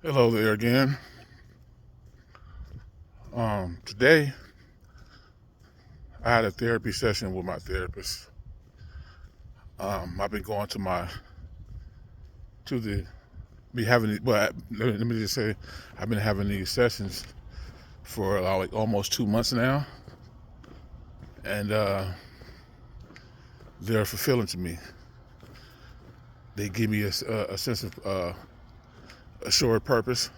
Hello there again. Today I had a therapy session with my therapist. I've been going to the be having well. Let me just say, I've been having these sessions for like almost 2 months now, and they're fulfilling to me. They give me a sense of assured purpose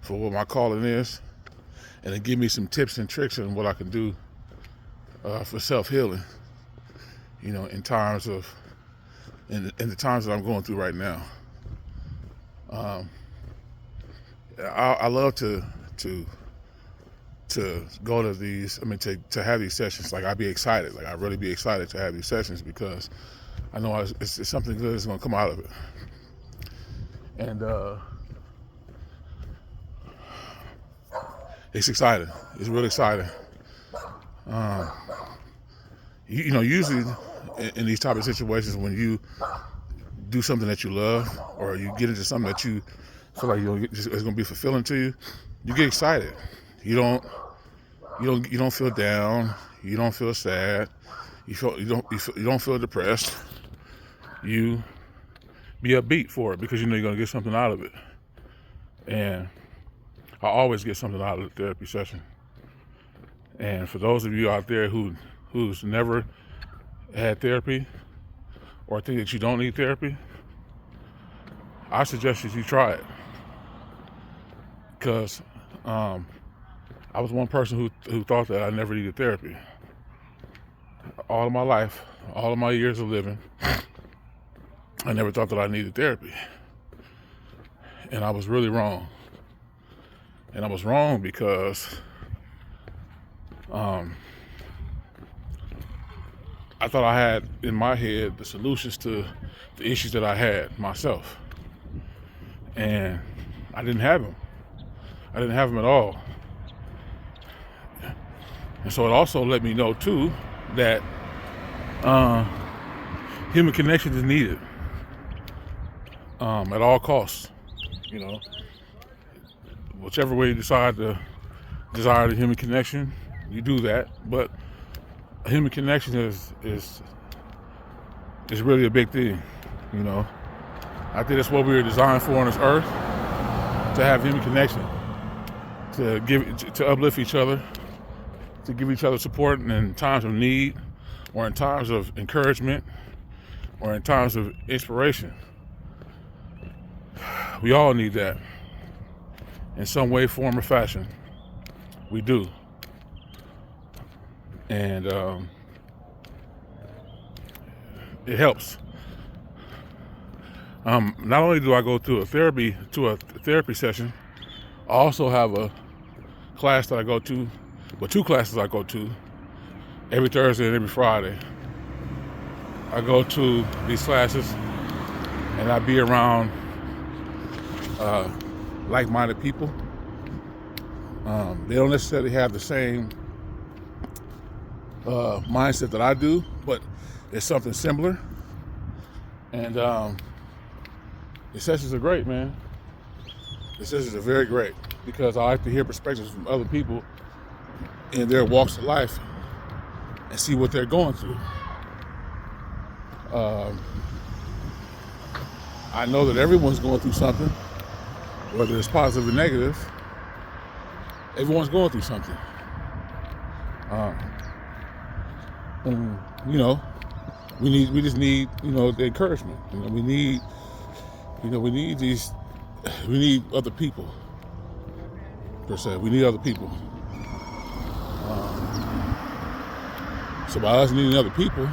for what my calling is, and they give me some tips and tricks on what I can do for self healing. In times of in the times that I'm going through right now. Um, I love to go to these. I mean, to have these sessions. Like, I'd be excited. Like, I really be excited to have these sessions because I know it's something good that's going to come out of it. And it's exciting. It's really exciting. Usually in these type of situations, when you do something that you love, or you get into something that you feel like it's going to be fulfilling to you, you get excited. You don't feel down. You don't feel sad. You don't feel depressed. You be upbeat for it because you know you're going to get something out of it. And I always get something out of the therapy session. And for those of you out there who's never had therapy or think that you don't need therapy, I suggest that you try it. Because I was one person who thought that I never needed therapy. All of my life, all of my years of living, I never thought that I needed therapy. And I was really wrong. And I was wrong because I thought I had in my head the solutions to the issues that I had myself. And I didn't have them. I didn't have them at all. And so it also let me know too that human connection is needed at all costs. Whichever way you desire the human connection, you do that. But a human connection is really a big thing. I think that's what we were designed for on this earth, to have human connection, to uplift each other, to give each other support in times of need, or in times of encouragement, or in times of inspiration. We all need that in some way, form, or fashion. We do. And it helps. Not only do I go to a therapy session, I also have a class that I go to, two classes I go to every Thursday and every Friday. I go to these classes and I be around like-minded people. They don't necessarily have the same mindset that I do, but it's something similar. And the sessions are great, man. The sessions are very great because I like to hear perspectives from other people in their walks of life and see what they're going through. I know that everyone's going through something, whether it's positive or negative. Everyone's going through something. And we just need, the encouragement. We need other people, per se. We need other people. So by us needing other people,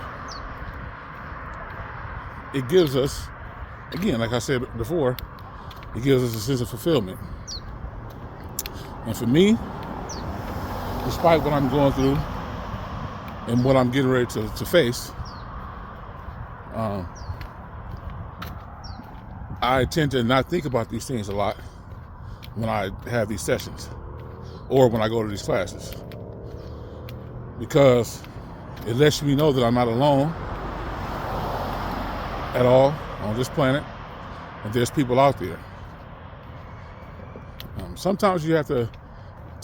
it gives us, again, like I said before, it gives us a sense of fulfillment. And for me, despite what I'm going through and what I'm getting ready to face, I tend to not think about these things a lot when I have these sessions or when I go to these classes, because it lets me know that I'm not alone at all on this planet, and there's people out there. sometimes you have to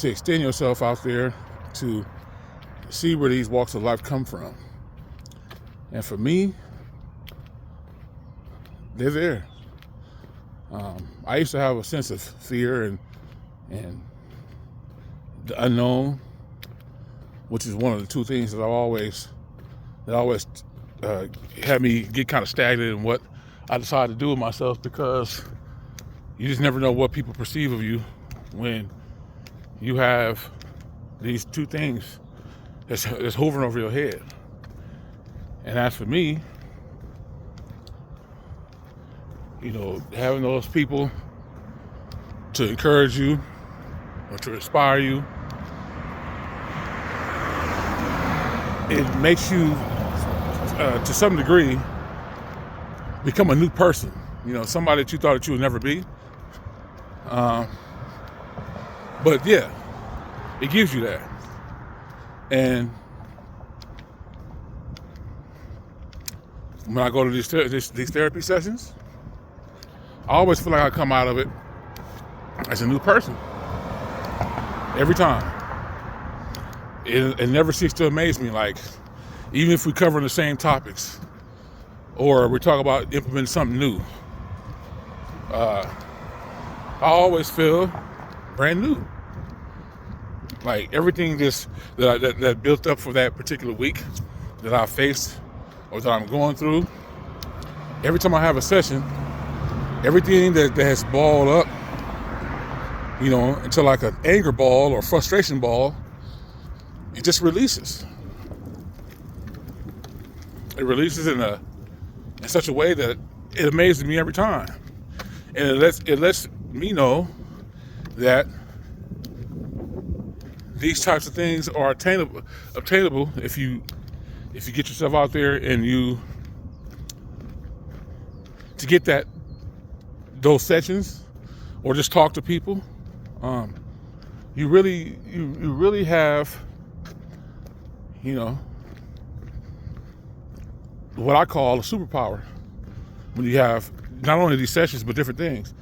extend yourself out there to see where these walks of life come from. And for me, they're there. I used to have a sense of fear and the unknown, which is one of the two things that always had me get kind of stagnant in what I decided to do with myself, because you just never know what people perceive of you when you have these two things that's hovering over your head. And as for me, having those people to encourage you or to inspire you, it makes you, to some degree, become a new person. Somebody that you thought that you would never be. But yeah, it gives you that. And when I go to these therapy sessions, I always feel like I come out of it as a new person. Every time. It never ceases to amaze me. Like, even if we cover the same topics, or we talk about implementing something new, I always feel brand new. Like, everything that built up for that particular week that I faced or that I'm going through, every time I have a session, everything that has balled up, into like an anger ball or frustration ball, it just releases. It releases in such a way that it amazes me every time, and it lets me know that these types of things are obtainable if you get yourself out there and you to get those sessions or just talk to people. You really have, what I call a superpower when you have not only these sessions but different things.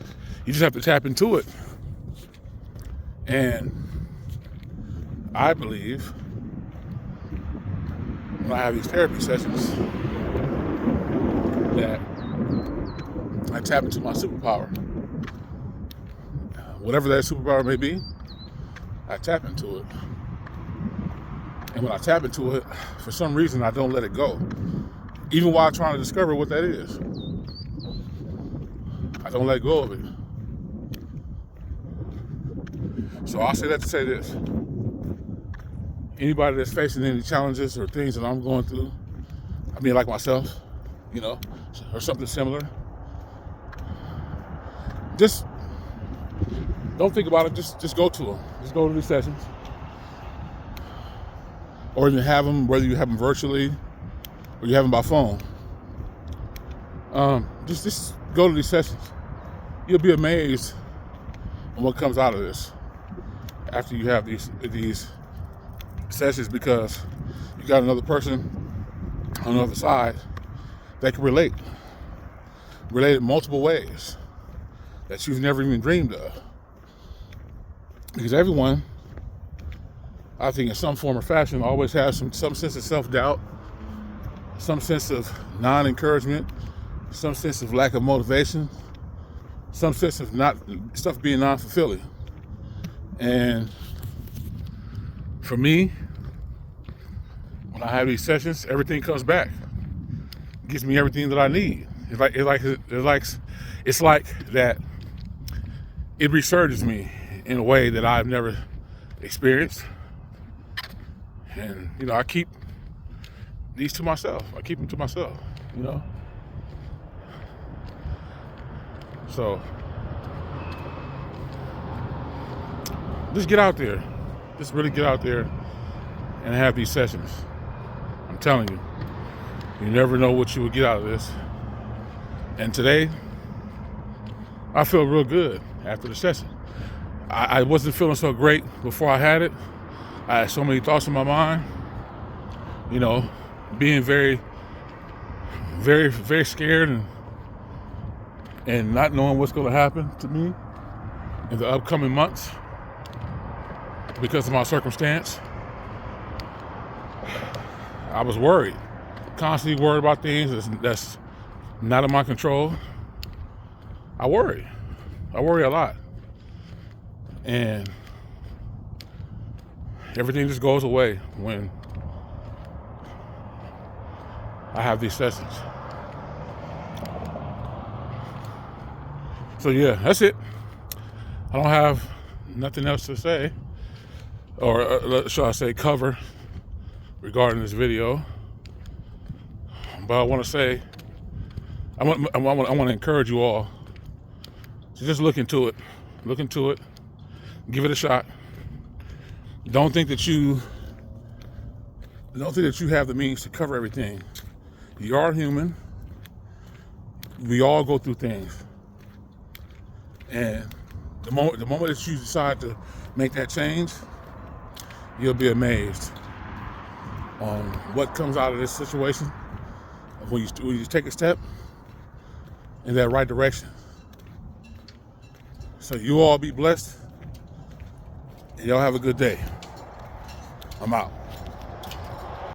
You just have to tap into it. And I believe when I have these therapy sessions that I tap into my superpower. Whatever that superpower may be, I tap into it. And when I tap into it, for some reason, I don't let it go. Even while trying to discover what that is. I don't let go of it. So I'll say that to say this. Anybody that's facing any challenges or things that I'm going through, like myself, or something similar, just don't think about it. Just go to them. Just go to these sessions. Or even have them, whether you have them virtually or you have them by phone. Just go to these sessions. You'll be amazed on what comes out of this after you have these sessions, because you got another person on the other side that can relate in multiple ways that you've never even dreamed of. Because everyone, I think, in some form or fashion, always has some sense of self-doubt, some sense of non-encouragement, some sense of lack of motivation, some sense of stuff being non-fulfilling. And for me, when I have these sessions, everything comes back. It gives me everything that I need. It's like that. It resurges me in a way that I've never experienced. And, I keep these to myself. I keep them to myself, So, just get out there. Just really get out there and have these sessions. I'm telling you, you never know what you will get out of this. And today, I feel real good after the session. I wasn't feeling so great before I had it. I had so many thoughts in my mind, being very, very, very scared and not knowing what's going to happen to me in the upcoming months because of my circumstance. I was worried, constantly worried about things that's not in my control. I worry a lot, and everything just goes away when I have these sessions. So yeah, that's it. I don't have nothing else to say, or shall I say cover, regarding this video. But I want to say, I want to encourage you all to just look into it, give it a shot. Don't think that you have the means to cover everything. You are human. We all go through things, and the moment that you decide to make that change, you'll be amazed on what comes out of this situation when you take a step in that right direction. So you all be blessed, and y'all have a good day. I'm out.